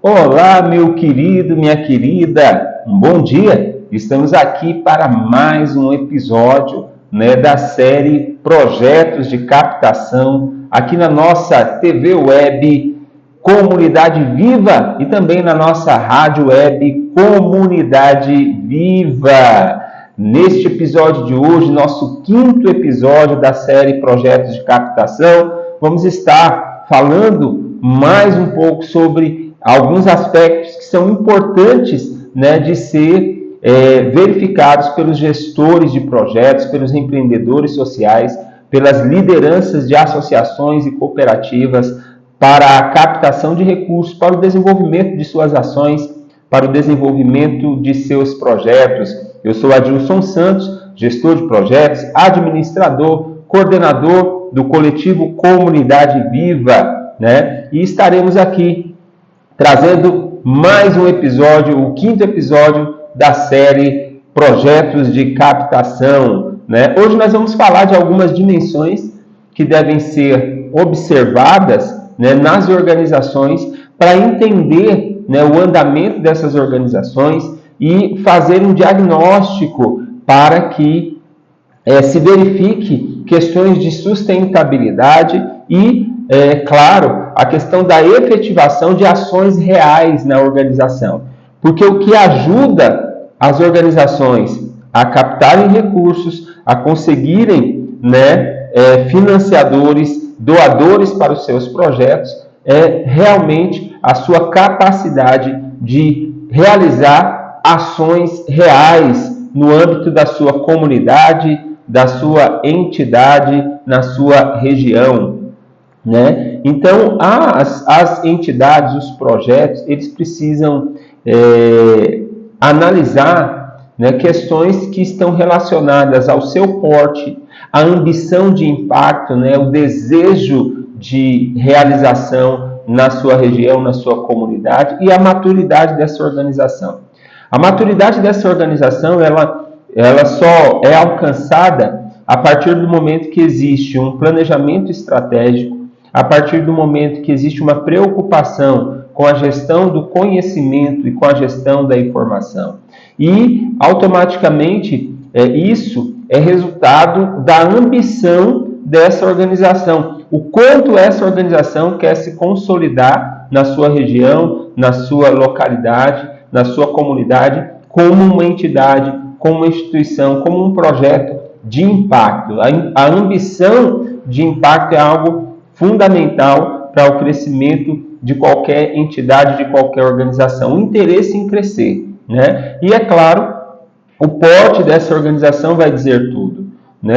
Olá, meu querido, minha querida, um bom dia. Estamos aqui para mais um episódio, da série Projetos de Captação, aqui na nossa TV Web Comunidade Viva e também na nossa Rádio Web Comunidade Viva. Neste episódio de hoje, nosso quinto episódio da série Projetos de Captação, vamos estar falando mais um pouco sobre alguns aspectos que são importantes, de ser verificados pelos gestores de projetos, pelos empreendedores sociais, pelas lideranças de associações e cooperativas para a captação de recursos, para o desenvolvimento de suas ações, para o desenvolvimento de seus projetos. Eu sou Adilson Santos, gestor de projetos, administrador, coordenador do coletivo Comunidade Viva, e estaremos aqui trazendo mais um episódio, o quinto episódio da série Projetos de Captação. Hoje nós vamos falar de algumas dimensões que devem ser observadas nas organizações para entender o andamento dessas organizações e fazer um diagnóstico para que se verifique questões de sustentabilidade e, claro, a questão da efetivação de ações reais na organização. Porque o que ajuda as organizações a captarem recursos, a conseguirem financiadores, doadores para os seus projetos, é realmente a sua capacidade de realizar ações reais no âmbito da sua comunidade, da sua entidade, na sua região. Então, as entidades, os projetos, eles precisam analisar questões que estão relacionadas ao seu porte, a ambição de impacto, o desejo de realização na sua região, na sua comunidade e a maturidade dessa organização. A maturidade dessa organização, ela só é alcançada a partir do momento que existe um planejamento estratégico, a partir do momento que existe uma preocupação com a gestão do conhecimento e com a gestão da informação. E, automaticamente, isso é resultado da ambição dessa organização. O quanto essa organização quer se consolidar na sua região, na sua localidade, na sua comunidade, como uma entidade, como uma instituição, como um projeto de impacto. A ambição de impacto é algo fundamental para o crescimento de qualquer entidade, de qualquer organização. O interesse em crescer. E, é claro, o porte dessa organização vai dizer tudo.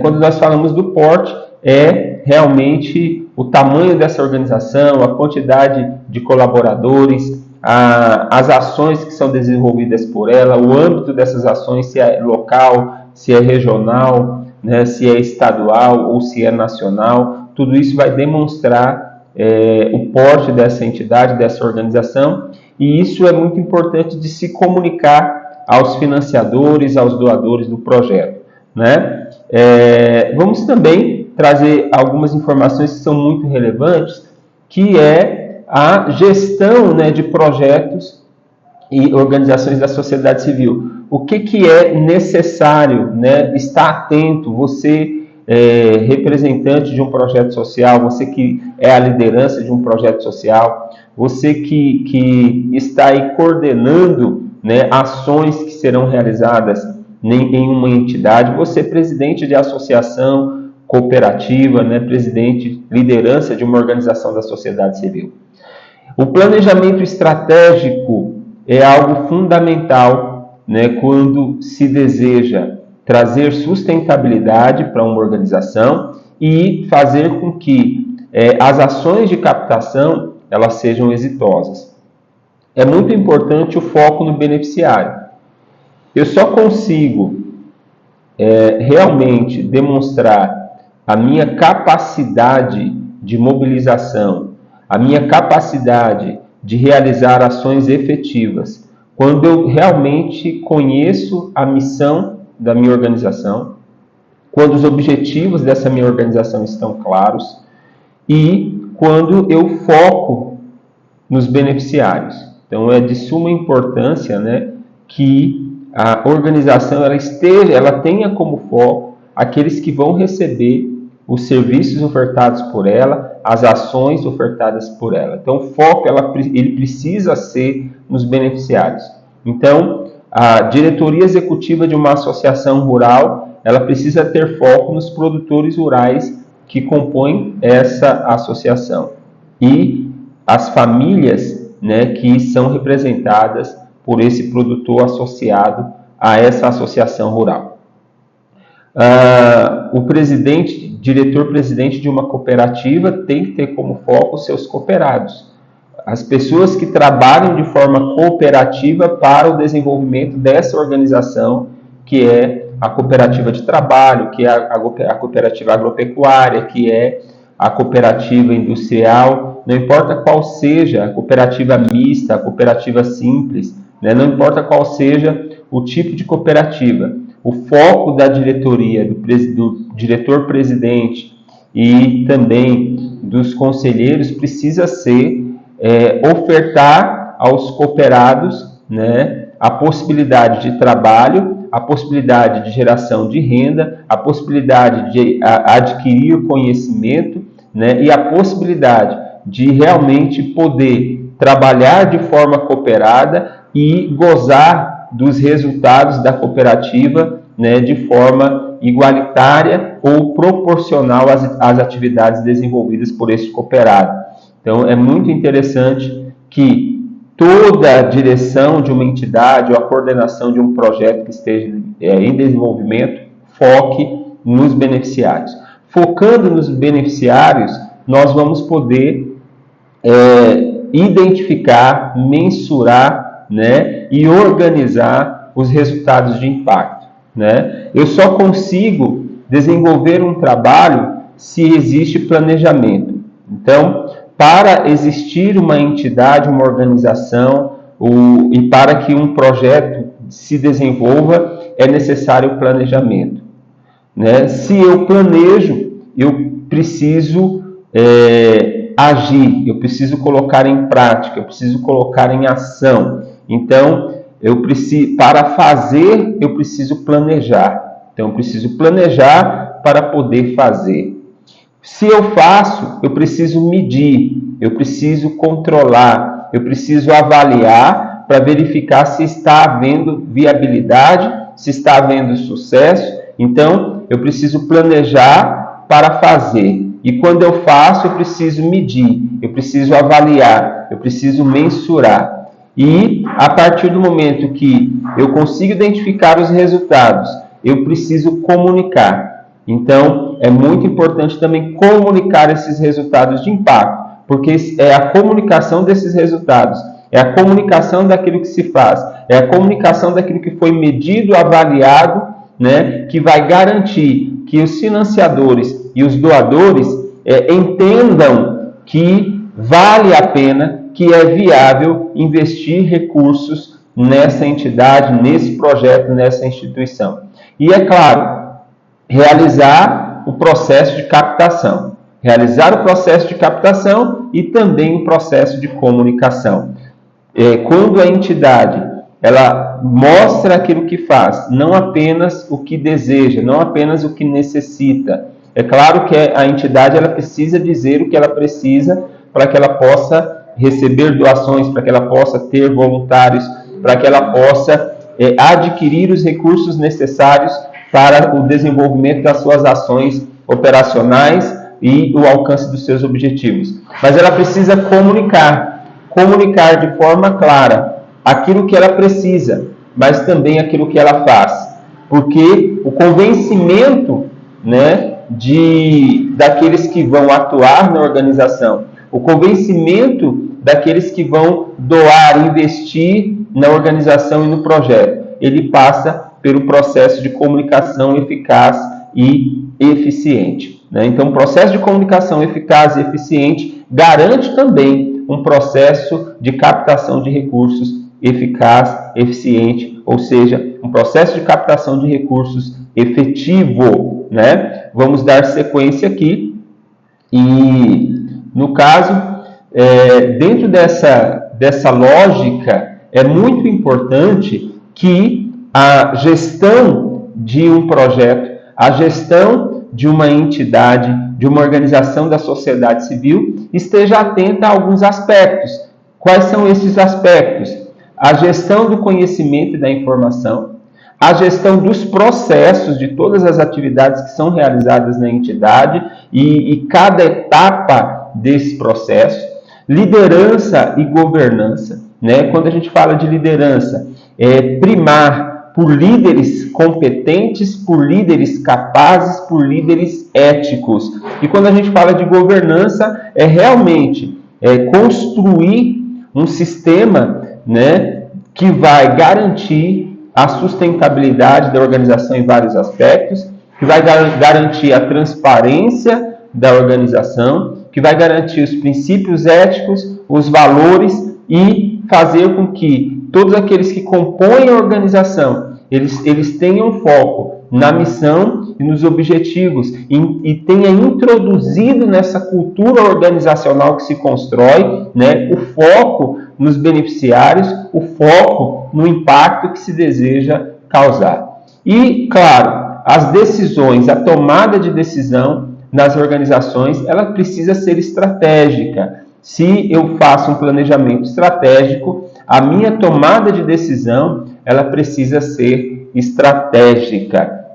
Quando nós falamos do porte, é realmente o tamanho dessa organização, a quantidade de colaboradores, as ações que são desenvolvidas por ela, o âmbito dessas ações, se é local, se é regional, se é estadual ou se é nacional. Tudo isso vai demonstrar o porte dessa entidade, dessa organização, e isso é muito importante de se comunicar aos financiadores, aos doadores do projeto. Vamos também trazer algumas informações que são muito relevantes, que é a gestão de projetos e organizações da sociedade civil. O que é necessário estar atento, você representante de um projeto social, você que é a liderança de um projeto social, você que está aí coordenando ações que serão realizadas em uma entidade, você presidente de associação, cooperativa, presidente, liderança de uma organização da sociedade civil. O planejamento estratégico é algo fundamental quando se deseja trazer sustentabilidade para uma organização e fazer com que as ações de captação elas sejam exitosas. É muito importante o foco no beneficiário. Eu só consigo realmente demonstrar a minha capacidade de mobilização, a minha capacidade de realizar ações efetivas, quando eu realmente conheço a missão da minha organização, quando os objetivos dessa minha organização estão claros e quando eu foco nos beneficiários. Então, é de suma importância, né, que a organização ela tenha como foco aqueles que vão receber os serviços ofertados por ela, as ações ofertadas por ela. Então, o foco ele precisa ser nos beneficiários. Então, a diretoria executiva de uma associação rural, ela precisa ter foco nos produtores rurais que compõem essa associação e as famílias, né, que são representadas por esse produtor associado a essa associação rural. O diretor-presidente de uma cooperativa tem que ter como foco os seus cooperados. As pessoas que trabalham de forma cooperativa para o desenvolvimento dessa organização, que é a cooperativa de trabalho, que é a cooperativa agropecuária, que é a cooperativa industrial, não importa qual seja, a cooperativa mista, a cooperativa simples, né? Não importa qual seja o tipo de cooperativa. O foco da diretoria, do diretor-presidente e também dos conselheiros precisa ser ofertar aos cooperados, né, a possibilidade de trabalho, a possibilidade de geração de renda, a possibilidade de adquirir conhecimento, né, e a possibilidade de realmente poder trabalhar de forma cooperada e gozar dos resultados da cooperativa, né, de forma igualitária ou proporcional às atividades desenvolvidas por esse cooperado. Então, é muito interessante que toda a direção de uma entidade ou a coordenação de um projeto que esteja em desenvolvimento foque nos beneficiários. Focando nos beneficiários, nós vamos poder identificar, mensurar, né, e organizar os resultados de impacto, né? Eu só consigo desenvolver um trabalho se existe planejamento. Então, para existir uma entidade, uma organização, e para que um projeto se desenvolva, é necessário planejamento, né? Se eu planejo, eu preciso agir, eu preciso colocar em prática, eu preciso colocar em ação. Então, para fazer, eu preciso planejar. Então, eu preciso planejar para poder fazer. Se eu faço, eu preciso medir, eu preciso controlar, eu preciso avaliar para verificar se está havendo viabilidade, se está havendo sucesso. Então, eu preciso planejar para fazer. E quando eu faço, eu preciso medir, eu preciso avaliar, eu preciso mensurar. E a partir do momento que eu consigo identificar os resultados, eu preciso comunicar. Então, é muito importante também comunicar esses resultados de impacto, porque é a comunicação desses resultados, é a comunicação daquilo que se faz, é a comunicação daquilo que foi medido, avaliado, né, que vai garantir que os financiadores e os doadores entendam que vale a pena, que é viável investir recursos nessa entidade, nesse projeto, nessa instituição. E, é claro, realizar o processo de captação. Realizar o processo de captação e também o processo de comunicação. Quando a entidade ela mostra aquilo que faz, não apenas o que deseja, não apenas o que necessita. É claro que a entidade ela precisa dizer o que ela precisa para que ela possa receber doações, para que ela possa ter voluntários, para que ela possa adquirir os recursos necessários para o desenvolvimento das suas ações operacionais e o alcance dos seus objetivos. Mas ela precisa comunicar de forma clara aquilo que ela precisa, mas também aquilo que ela faz. Porque o convencimento, né, daqueles que vão atuar na organização, o convencimento daqueles que vão doar, investir na organização e no projeto, ele passa pelo processo de comunicação eficaz e eficiente, né? Então, o processo de comunicação eficaz e eficiente garante também um processo de captação de recursos eficaz, eficiente, ou seja, um processo de captação de recursos efetivo, né? Vamos dar sequência aqui e, no caso, dentro dessa lógica, é muito importante que a gestão de um projeto, a gestão de uma entidade, de uma organização da sociedade civil, esteja atenta a alguns aspectos. Quais são esses aspectos? A gestão do conhecimento e da informação, a gestão dos processos de todas as atividades que são realizadas na entidade e cada etapa desse processo, liderança e governança, né? Quando a gente fala de liderança, primar por líderes competentes, por líderes capazes, por líderes éticos. E quando a gente fala de governança, é realmente construir um sistema, né, que vai garantir a sustentabilidade da organização em vários aspectos, que vai garantir a transparência da organização, que vai garantir os princípios éticos, os valores e fazer com que todos aqueles que compõem a organização, eles tenham foco na missão e nos objetivos e tenha introduzido nessa cultura organizacional que se constrói, né, o foco nos beneficiários, o foco no impacto que se deseja causar. E, claro, as decisões, a tomada de decisão nas organizações, ela precisa ser estratégica. Se eu faço um planejamento estratégico, a minha tomada de decisão, ela precisa ser estratégica.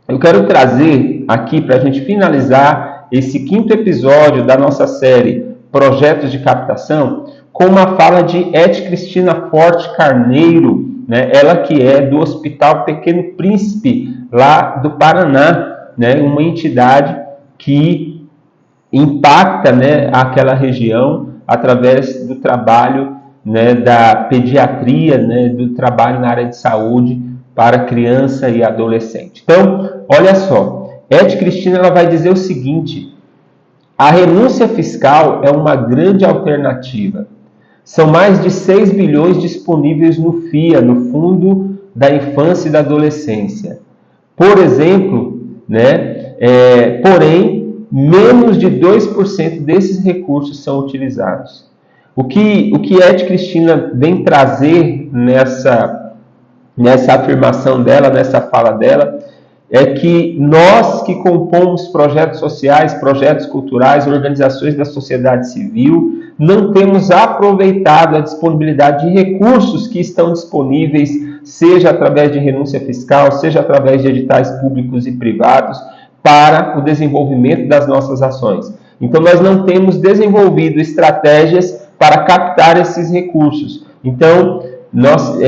Eu quero trazer aqui, para a gente finalizar esse 5º episódio da nossa série Projetos de Captação, com uma fala de Ed Cristina Forte Carneiro, né? Ela que é do Hospital Pequeno Príncipe, lá do Paraná, né? Uma entidade que impacta, né, aquela região através do trabalho, né, da pediatria, né, do trabalho na área de saúde para criança e adolescente. Então, olha só, Ed Cristina ela vai dizer o seguinte: a renúncia fiscal é uma grande alternativa. São mais de 6 bilhões disponíveis no FIA, no Fundo da Infância e da Adolescência. Por exemplo, né, porém, menos de 2% desses recursos são utilizados. O que Ed Cristina vem trazer nessa afirmação dela, nessa fala dela, é que nós que compomos projetos sociais, projetos culturais, organizações da sociedade civil, não temos aproveitado a disponibilidade de recursos que estão disponíveis, seja através de renúncia fiscal, seja através de editais públicos e privados, para o desenvolvimento das nossas ações. Então, nós não temos desenvolvido estratégias para captar esses recursos. Então, nós,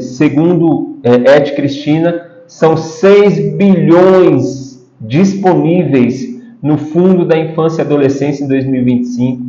segundo Ed Cristina, são 6 bilhões disponíveis no Fundo da Infância e Adolescência em 2025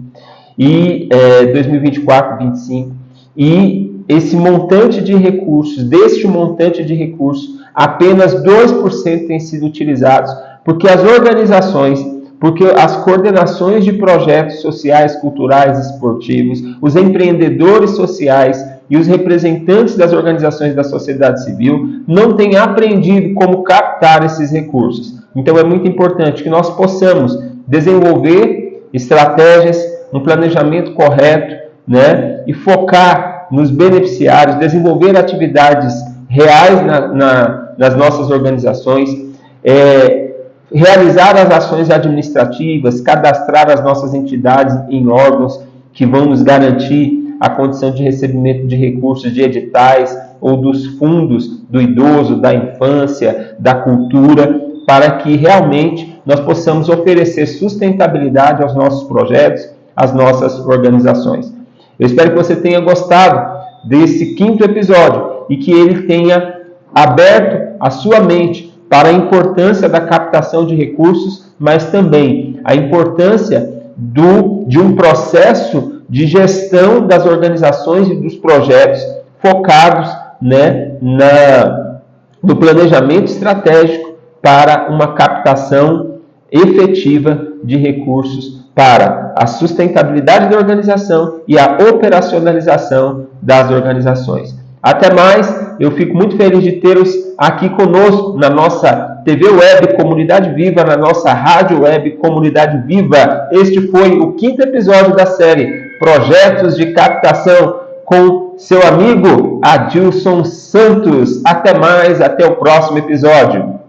e 2024, 2025. E esse montante de recursos, deste montante de recursos, apenas 2% têm sido utilizados, porque as organizações, porque as coordenações de projetos sociais, culturais, esportivos, os empreendedores sociais e os representantes das organizações da sociedade civil não têm aprendido como captar esses recursos. Então é muito importante que nós possamos desenvolver estratégias, um planejamento correto, né, e focar nos beneficiários, desenvolver atividades reais nas nossas organizações, realizar as ações administrativas, cadastrar as nossas entidades em órgãos que vão nos garantir a condição de recebimento de recursos de editais ou dos fundos do idoso, da infância, da cultura, para que realmente nós possamos oferecer sustentabilidade aos nossos projetos, às nossas organizações. Eu espero que você tenha gostado desse 5º episódio e que ele tenha aberto a sua mente para a importância da captação de recursos, mas também a importância de um processo de gestão das organizações e dos projetos focados, né, no planejamento estratégico para uma captação efetiva de recursos para a sustentabilidade da organização e a operacionalização das organizações. Até mais, eu fico muito feliz de tê-los aqui conosco na nossa TV Web Comunidade Viva, na nossa Rádio Web Comunidade Viva. Este foi o 5º episódio da série Projetos de Captação. com seu amigo Adilson Santos. Até mais, até o próximo episódio.